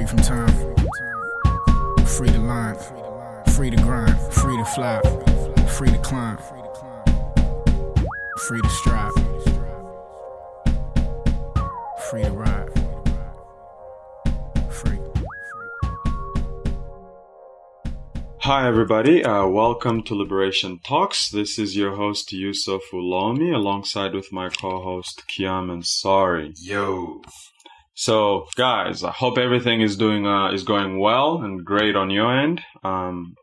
from time. Free to line, free to grind, free to fly, free to climb, free to strive, free to ride, free. Hi everybody, welcome to Liberation Talks. This is your host Youssef alongside with my co-host Kiam and Sari. Yo. So guys, I hope everything is going well and great on your end.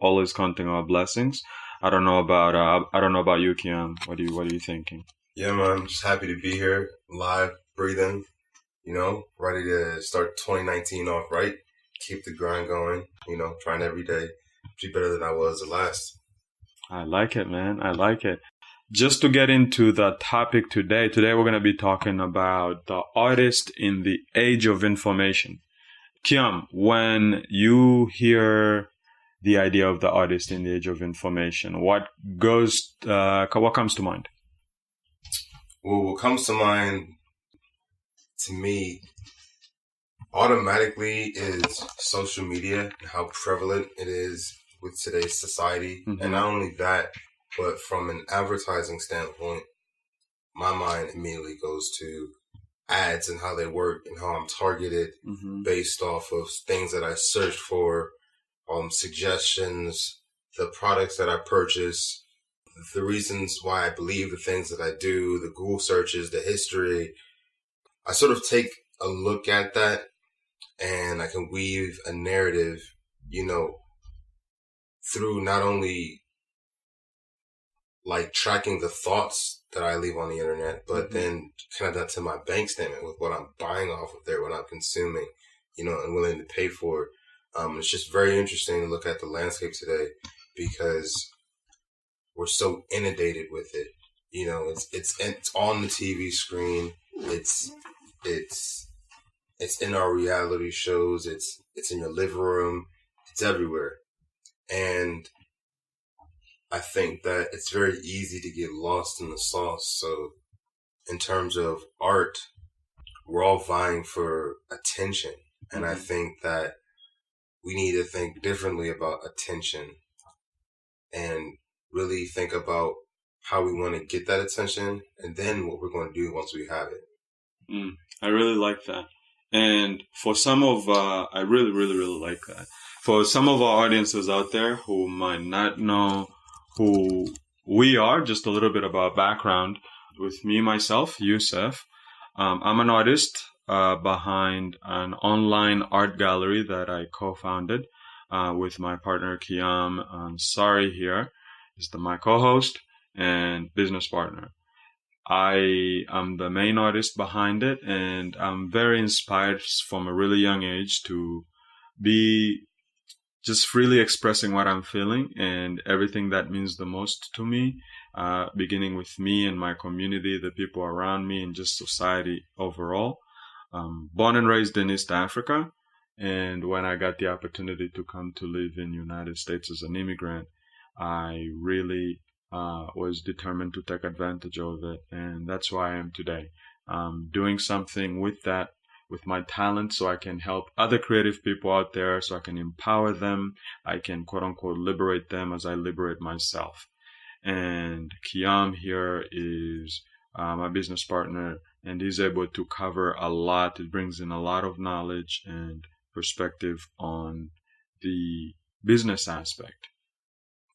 Always counting our blessings. I don't know about you, Kiam. What are you thinking? Yeah, man, I'm just happy to be here, live, breathing, ready to start 2019 off right. Keep the grind going, trying every day to be better than I was the last. I like it, man. I like it. Just to get into the topic today we're going to be talking about the artist in the age of information. Kiam, when you hear the idea of the artist in the age of information, what comes to mind? Well, what comes to mind to me automatically is social media and how prevalent it is with today's society. Mm-hmm. And not only that, but from an advertising standpoint, my mind immediately goes to ads and how they work and how I'm targeted based off of things that I search for, suggestions, the products that I purchase, the reasons why I believe the things that I do, the Google searches, the history. I sort of take a look at that and I can weave a narrative, through not only like tracking the thoughts that I leave on the internet, but then connect that to my bank statement with what I'm buying off of there, what I'm consuming, and willing to pay for. It's just very interesting to look at the landscape today because we're so inundated with it. It's on the TV screen. It's in our reality shows. It's in your living room. It's everywhere. And I think that it's very easy to get lost in the sauce. So in terms of art, we're all vying for attention. And I think that we need to think differently about attention and really think about how we want to get that attention and then what we're going to do once we have it. I really like that. And for some of, I really, really, really like that. For some of our audiences out there who might not know who we are, just a little bit about background. With me, myself, Youssef, I'm an artist behind an online art gallery that I co-founded with my partner, Kiam. Sari here is my co-host and business partner. I am the main artist behind it, and I'm very inspired from a really young age to be just freely expressing what I'm feeling and everything that means the most to me, beginning with me and my community, the people around me, and just society overall. Born and raised in East Africa, and when I got the opportunity to come to live in the United States as an immigrant, I really was determined to take advantage of it, and that's why I am today. Doing something with that, with my talent, so I can help other creative people out there, so I can empower them. I can, quote unquote, liberate them as I liberate myself. And Kiam here is my business partner, and he's able to cover a lot. It brings in a lot of knowledge and perspective on the business aspect.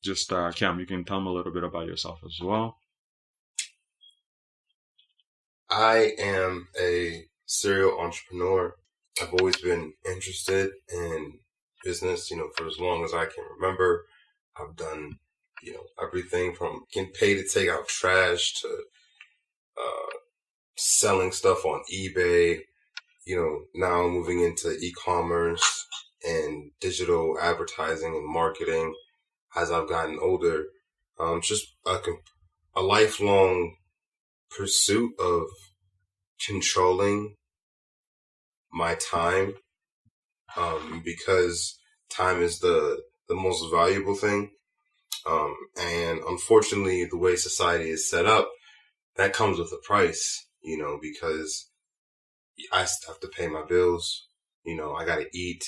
Just, Kiam, you can tell me a little bit about yourself as well. I am a serial entrepreneur. I've always been interested in business, for as long as I can remember. I've done, everything from getting paid to take out trash to selling stuff on eBay. Now I'm moving into e-commerce and digital advertising and marketing as I've gotten older. Just a lifelong pursuit of controlling my time, because time is the most valuable thing. And unfortunately, the way society is set up, that comes with a price, because I have to pay my bills. I got to eat.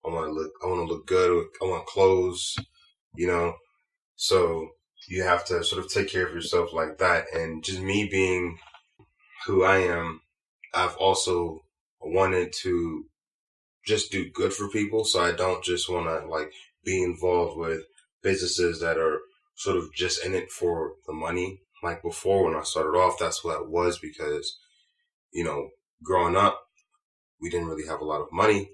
I want to look good. I want clothes, you know. So you have to sort of take care of yourself like that. And just me being who I am, I've also wanted to just do good for people. So I don't just want to like be involved with businesses that are sort of just in it for the money. Like before, when I started off, that's what it was because, growing up, we didn't really have a lot of money.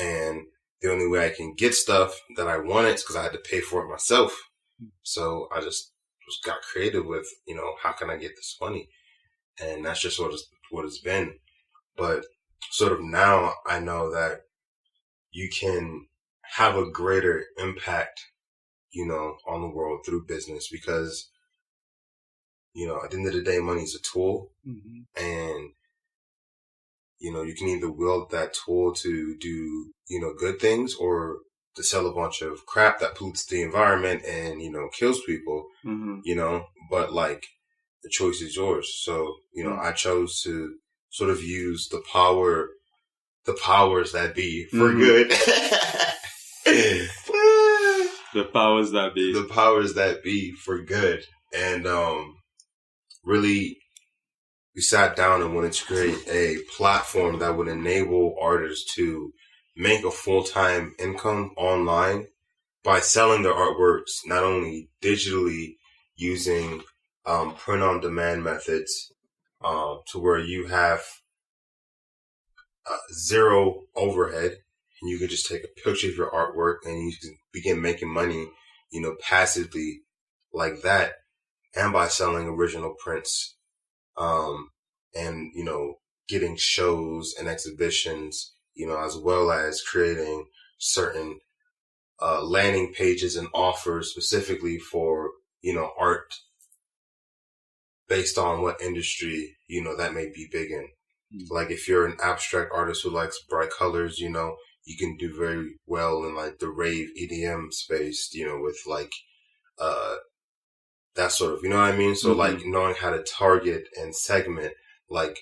And the only way I can get stuff that I wanted is because I had to pay for it myself. So I just got creative with, how can I get this money? And that's just what it's been. But sort of now I know that you can have a greater impact, on the world through business because, at the end of the day, money is a tool. Mm-hmm. And, you can either wield that tool to do, good things or to sell a bunch of crap that pollutes the environment and, kills people, mm-hmm. But like the choice is yours. So, mm-hmm. I chose to sort of use the powers that be for mm-hmm. good. The powers that be. The powers that be for good. And really, we sat down and wanted to create a platform that would enable artists to make a full-time income online by selling their artworks, not only digitally using print-on-demand methods to where you have zero overhead, and you can just take a picture of your artwork and you can begin making money, passively like that, and by selling original prints, and, getting shows and exhibitions, as well as creating certain landing pages and offers specifically for, art based on what industry, that may be big in. Like if you're an abstract artist who likes bright colors, you can do very well in like the rave EDM space, with like, that sort of, you know what I mean? So mm-hmm. like knowing how to target and segment like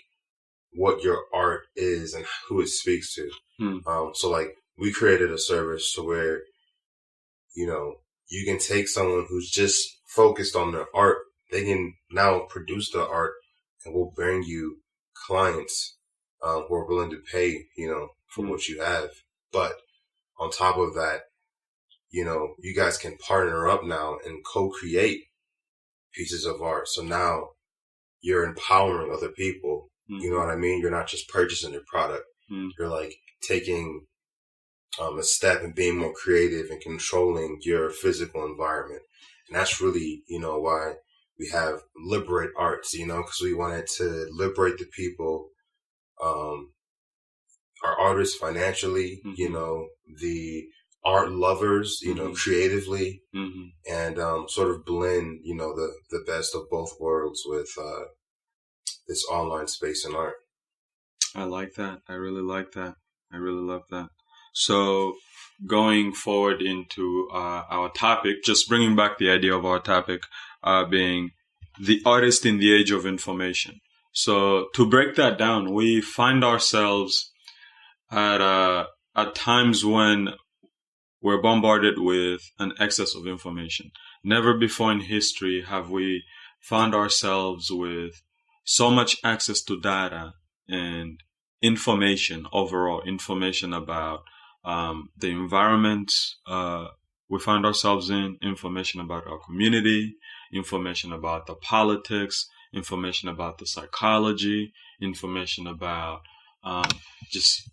what your art is and who it speaks to. So like we created a service to where, you can take someone who's just focused on their art. They can now produce the art and will bring you clients who are willing to pay, for what you have. But on top of that, you guys can partner up now and co-create pieces of art. So now you're empowering other people. Mm-hmm. You know what I mean? You're not just purchasing their product. Mm-hmm. You're like taking a step and being more creative and controlling your physical environment. And that's really, why we have Liberate Arts, because we wanted to liberate the people, our artists financially, mm-hmm. The art lovers, mm-hmm. Creatively, mm-hmm. and sort of blend, the best of both worlds with this online space and art. I like that. I really like that. I really love that. So going forward into our topic, just bringing back the idea of our topic being the artist in the age of information. So to break that down, we find ourselves at times when we're bombarded with an excess of information. Never before in history have we found ourselves with so much access to data and information, overall information about the environment we find ourselves in, information about our community, information about the politics, information about the psychology, information about just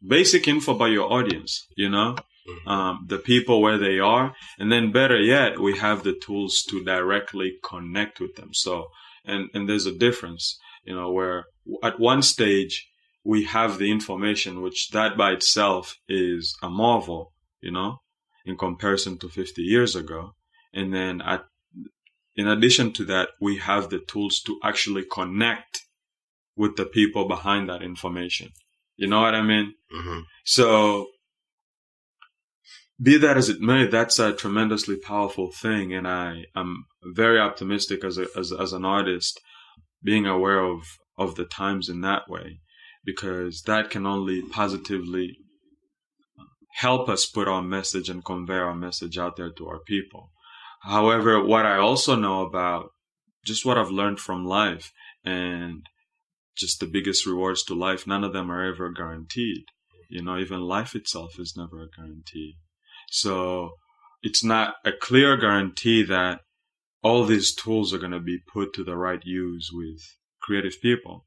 basic info about your audience, the people where they are. And then better yet, we have the tools to directly connect with them. So, and there's a difference, where at one stage we have the information, which that by itself is a marvel, in comparison to 50 years ago. And then in addition to that, we have the tools to actually connect with the people behind that information. You know what I mean? Mm-hmm. So, be that as it may, that's a tremendously powerful thing. And I'm very optimistic as an artist, being aware of the times in that way, because that can only positively help us put our message and convey our message out there to our people. However, what I also know about just what I've learned from life and just the biggest rewards to life, none of them are ever guaranteed. Even life itself is never a guarantee. So it's not a clear guarantee that all these tools are going to be put to the right use with creative people.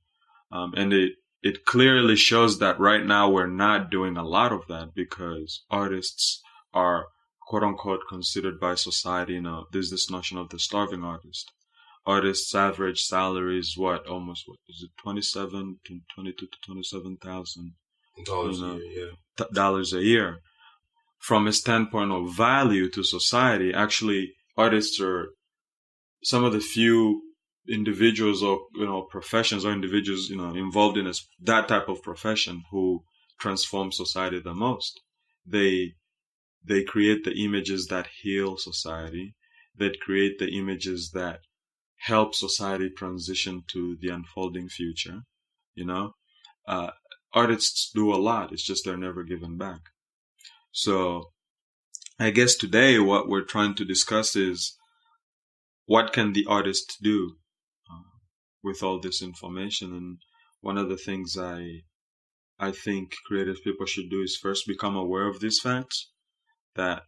And it clearly shows that right now we're not doing a lot of that because artists are quote unquote considered by society. There's this notion of the starving artist. Artists' average salary is what is it 22 to 27,000 dollars a year, yeah. Dollars a year. From a standpoint of value to society, actually, artists are some of the few individuals or professions or individuals involved in that type of profession who transform society the most. They create the images that heal society. They create the images that help society transition to the unfolding future. Artists do a lot. It's just they're never given back. So I guess today what we're trying to discuss is what can the artist do with all this information. And one of the things I think creative people should do is first become aware of these facts, that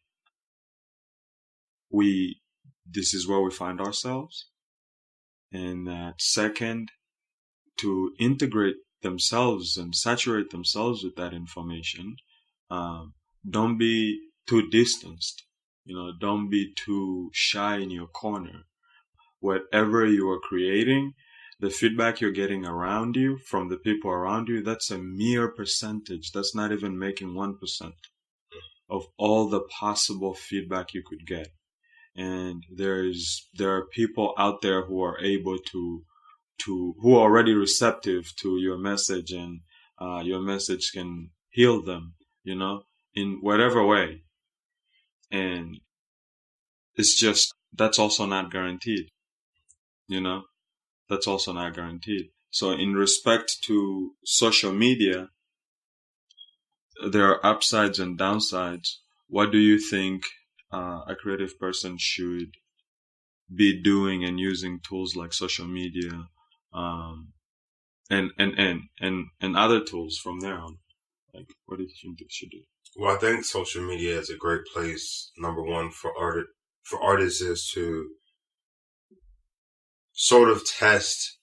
this is where we find ourselves. And that second, to integrate themselves and saturate themselves with that information. Don't be too distanced. Don't be too shy in your corner. Whatever you are creating, the feedback you're getting around you from the people around you, that's a mere percentage. That's not even making 1% of all the possible feedback you could get. And there are people out there who are able who are already receptive to your message, and your message can heal them, in whatever way. And it's just, that's also not guaranteed, that's also not guaranteed. So in respect to social media, there are upsides and downsides. What do you think a creative person should be doing and using tools like social media, and other tools from there on? Like, what do you think they should do? Well, I think social media is a great place. Number one for artists is to sort of test,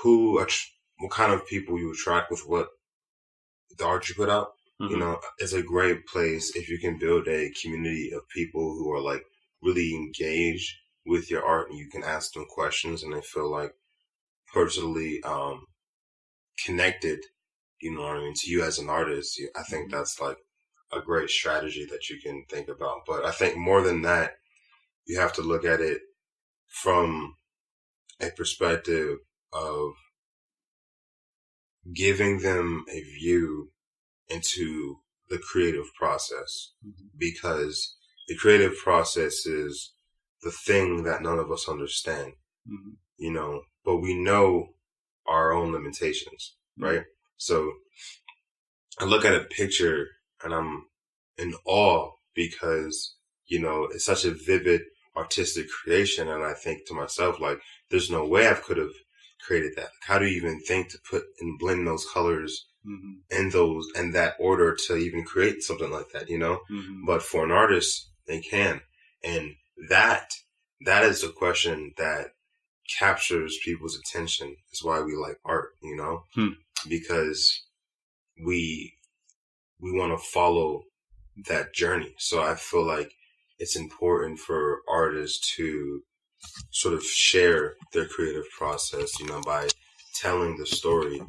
what kind of people you attract with what the art you put out. Mm-hmm. It's a great place if you can build a community of people who are like really engaged with your art, and you can ask them questions and they feel like personally connected, to you as an artist. I think that's like a great strategy that you can think about. But I think more than that, you have to look at it from a perspective of giving them a view into the creative process, because the creative process is the thing that none of us understand, but we know our own limitations, right? So I look at a picture and I'm in awe because, it's such a vivid artistic creation. And I think to myself, like, there's no way I could have created that. How do you even think to put and blend those colors in that order to even create something like that, But for an artist, they can. And that is a question that captures people's attention. Is why we like art, because we want to follow that journey. So I feel like it's important for artists to sort of share their creative process, by telling the story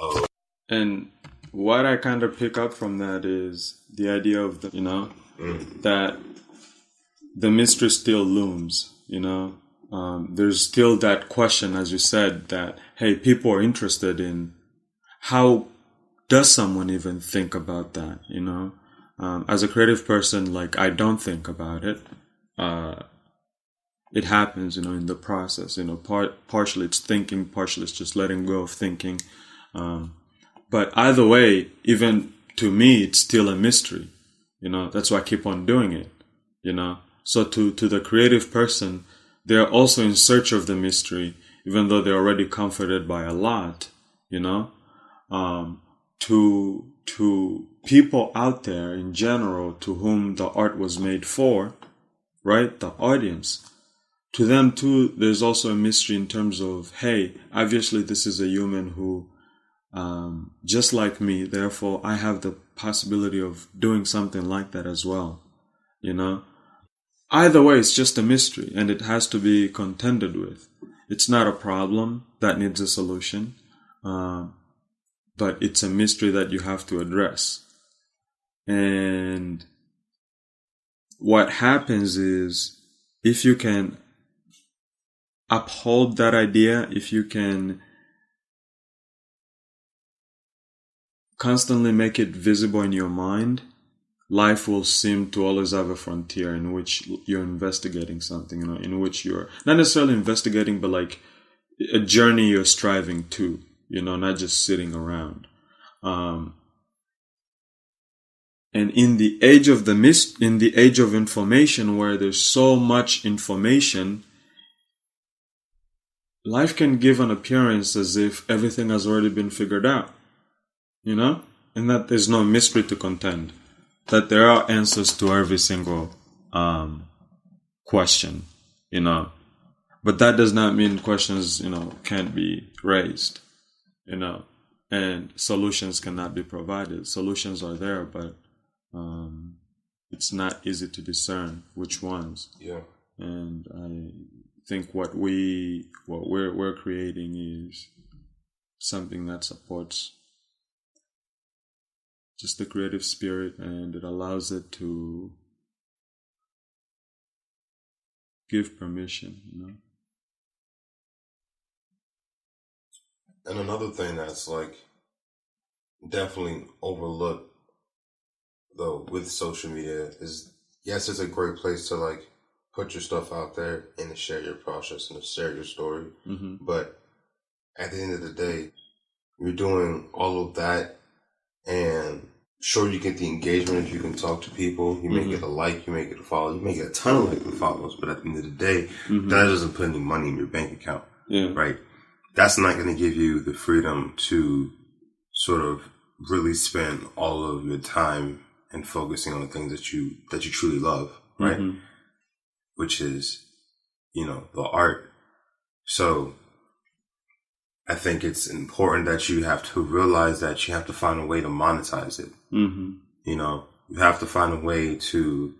of. And what I kind of pick up from that is the idea of that the mistress still looms, there's still that question, as you said, that, hey, people are interested in how does someone even think about that, as a creative person, like, I don't think about it. It happens, in the process, partially it's thinking, partially it's just letting go of thinking. But either way, even to me, it's still a mystery. That's why I keep on doing it. So to the creative person, they're also in search of the mystery, even though they're already comforted by a lot. To people out there in general, to whom the art was made for, right? The audience. To them too, there's also a mystery in terms of, hey, obviously this is a human who, just like me, therefore I have the possibility of doing something like that as well. Either way, it's just a mystery, and it has to be contended with. It's not a problem that needs a solution, but it's a mystery that you have to address. And what happens is, if you can uphold that idea, if you can constantly make it visible in your mind, life will seem to always have a frontier in which you're investigating something, in which you're not necessarily investigating, but like a journey you're striving to, not just sitting around. And in the age of in the age of information, where there's so much information, life can give an appearance as if everything has already been figured out, and that there's no mystery to contend, that there are answers to every single question, but that does not mean questions, can't be raised, and solutions cannot be provided. Solutions are there, but it's not easy to discern which ones. Yeah. And I think what we're creating is something that supports just the creative spirit, and it allows it to give permission, And another thing that's like definitely overlooked though with social media is, yes, it's a great place to like put your stuff out there and to share your process and to share your story. Mm-hmm. But at the end of the day, you're doing all of that, and sure, you get the engagement if you can talk to people. You may get a like, you may get a follow, you may get a ton of like and follows, but at the end of the day, that doesn't put any money in your bank account. Yeah. Right? That's not going to give you the freedom to sort of really spend all of your time and focusing on the things that you truly love, right? Which is, the art. So I think it's important that you have to realize that you have to find a way to monetize it. You have to find a way to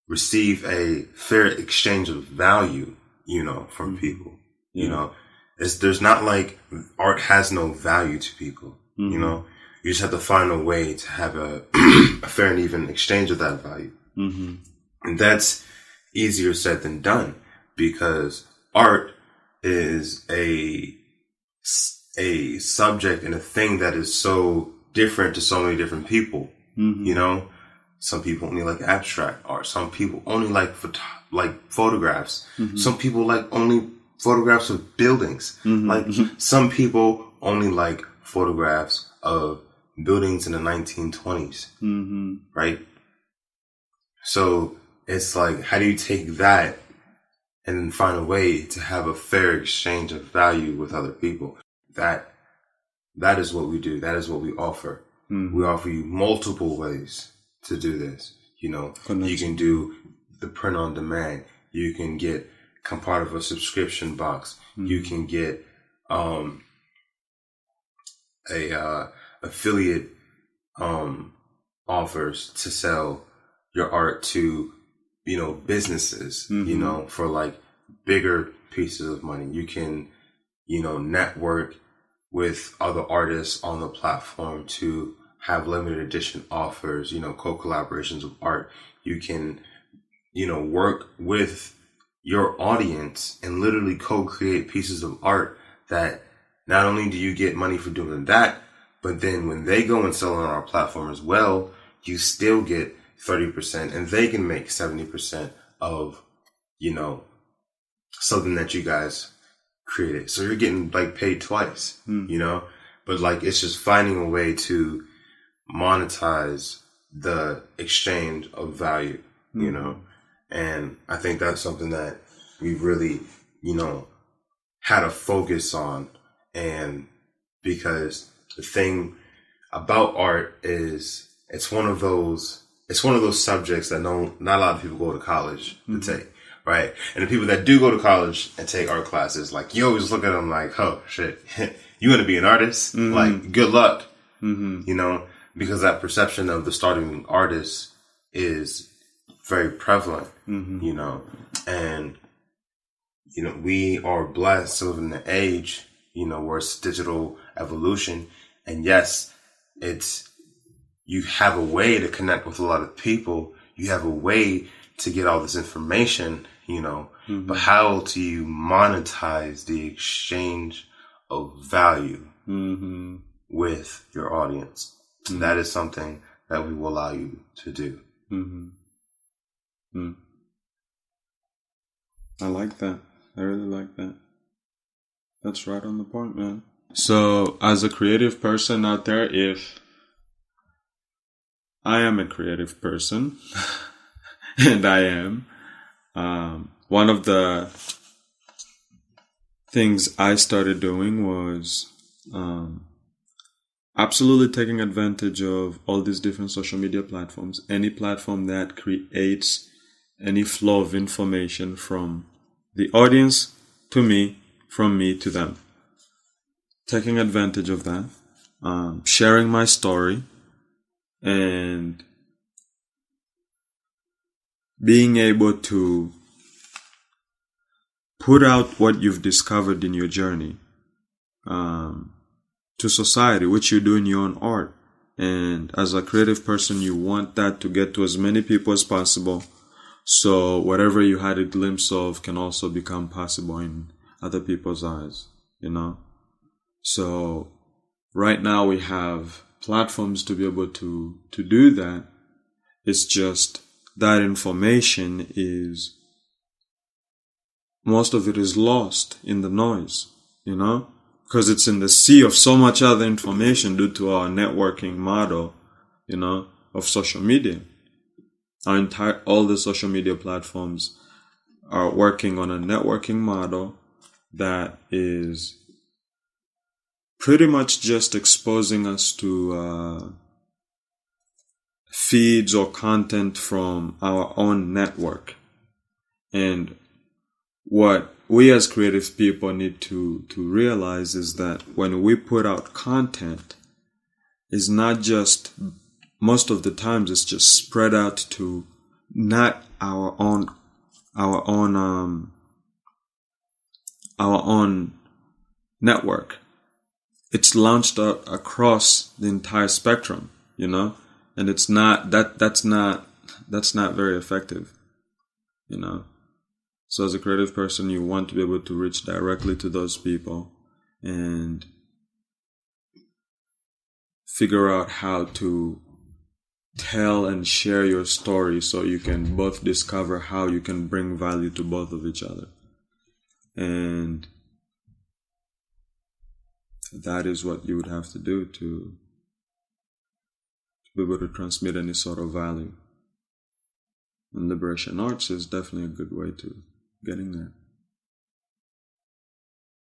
receive a fair exchange of value, from people. There's not like art has no value to people, You just have to find a way to have a fair and even exchange of that value. And that's easier said than done, because art is a subject and a thing that is so different to so many different people. Some people only like abstract art. Some people only like photographs. Some people like only photographs of buildings. Like some people only like photographs of buildings in the 1920s. Right? So it's like, how do you take that and then find a way to have a fair exchange of value with other people? That is what we do. That is what we offer. We offer you multiple ways to do this. You can do the print on demand. You can get part of a subscription box. You can get affiliate offers to sell your art to businesses, for like bigger pieces of money. You can network with other artists on the platform to have limited edition offers, co-collaborations of art. You can work with your audience and literally co-create pieces of art that not only do you get money for doing that, but then when they go and sell on our platform as well, you still get 30% and they can make 70% of, something that you guys created. So you're getting like paid twice, but like, it's just finding a way to monetize the exchange of value, you know? And I think that's something that we really, had a focus on. And because the thing about art is it's one of those subjects that not a lot of people go to college to take, right? And the people that do go to college and take art classes, like, you always look at them like, oh shit, you want to be an artist? Like, good luck, because that perception of the starting artist is very prevalent, and, we are blessed to live in an age, where it's digital evolution. And yes, you have a way to connect with a lot of people. You have a way to get all this information, but how do you monetize the exchange of value with your audience? That is something that we will allow you to do. I like that. I really like that. That's right on the point, man. So, as a creative person out there, if I am a creative person, and I am, one of the things I started doing was absolutely taking advantage of all these different social media platforms, any platform that creates any flow of information from the audience to me, from me to them. Taking advantage of that, sharing my story, and being able to put out what you've discovered in your journey to society, which you do in your own art. And as a creative person, you want that to get to as many people as possible. So whatever you had a glimpse of can also become possible in other people's eyes, So right now we have platforms to be able to do that. It's just that information is, most of it is lost in the noise, because it's in the sea of so much other information due to our networking model, of social media. All the social media platforms are working on a networking model that is pretty much just exposing us to feeds or content from our own network. And what we as creative people need to realize is that when we put out content, it's not just, most of the times it's just spread out to not our own network. It's launched out across the entire spectrum, and it's not that's not very effective, So as a creative person, you want to be able to reach directly to those people and figure out how to tell and share your story so you can both discover how you can bring value to both of each other. And that is what you would have to do to be able to transmit any sort of value. And liberation arts is definitely a good way to getting there.